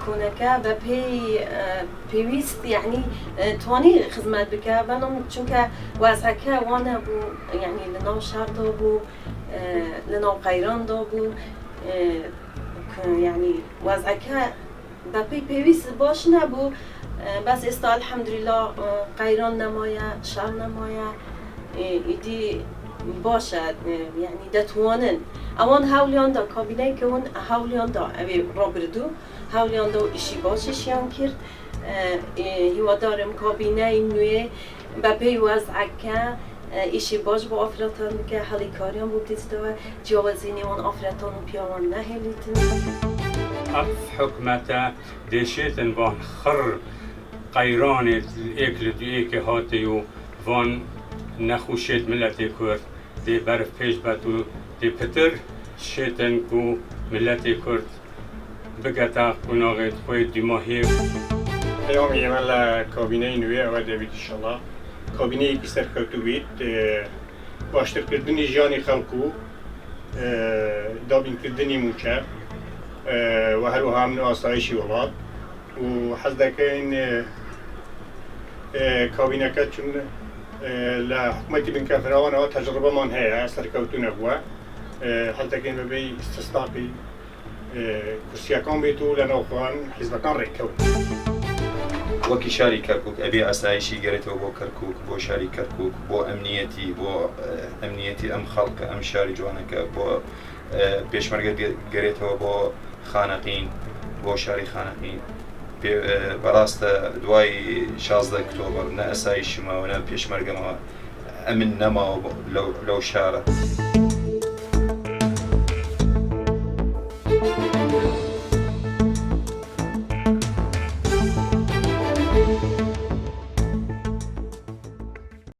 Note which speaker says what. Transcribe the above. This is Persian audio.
Speaker 1: کۆنەکە بە پێویست یعنی توانی خزمەت بکە بەڵام چونکە وەزعەکە وانە بوو یعنی لەناو شاردا بوو لەناو قەیراندا بوو یعنی وەزعەکە بە پێویست باش نەبوو بەس ئێستا الحەمدوللا قەیران نەمایە شار نەمایە ئیدی باشە یعنی دەتوانن ئەوان هەوڵیاندا کابینەیەکەون هەوڵیاندا ئەوێ ڕابردوو هەوڵیاندا و ئیشی باشیشیان کرد هیوادارم کابینەی نوێ بە پێی وەزعەکە ئیشی باش بۆ ئافرەتان بکە هەڵیکاریان بۆ بکەیتەوە جیاوازی نێوان ئافرەتان و پیاوان نەهێڵیتن
Speaker 2: ئەف حکومەتە دێشێتن وان خڕ قەیرانێت ئێک لە دوێکە هاتێ و وان نەخوشێت ملەتێ کورد دێ بەرف پێش بەت و دێ پتر شێتن و ملەتێ کورد بگەتە قوناغێت خۆی دیماهێ
Speaker 3: پەیامی ئێمە لە کابینەی نوێ ئەوە دەبێت ئینشەڵڵا کابینەیەکی سەرکەوتوو بیت باشترکردنی ژیانی خەڵکو و دابینکردنی موچە و هەروەها من ئاسایشی وڵات و حەز دەکەین کابینەکە چون لە حکومەتی بنکەفراوانەوە تەجربەمان هەیە سەرکەوتوو نەبووە حەز دەکەین بەبێ ئیستیستاقی کورسیەکان بێت و لەناوخۆیان حیزبەکان ڕێککەوت
Speaker 4: وەکی شاری کەرکووک ئەبێ ئاسایشی گەرێتەوە بۆ کەرکووک بۆ شاری کەرکووک بۆ ئەمنیەتی ئەم خەڵکە ئەم شاری جوانەکە بۆ پێشمەرگە گەرێتەوە بۆ خانەقین بۆ شاری خانەقین بەڕاستە دوای 16 ئۆکتۆبەر نە ئاسایشمەوە نە پێشمەرگەمەوە ئەمن نەماوە لەو شارە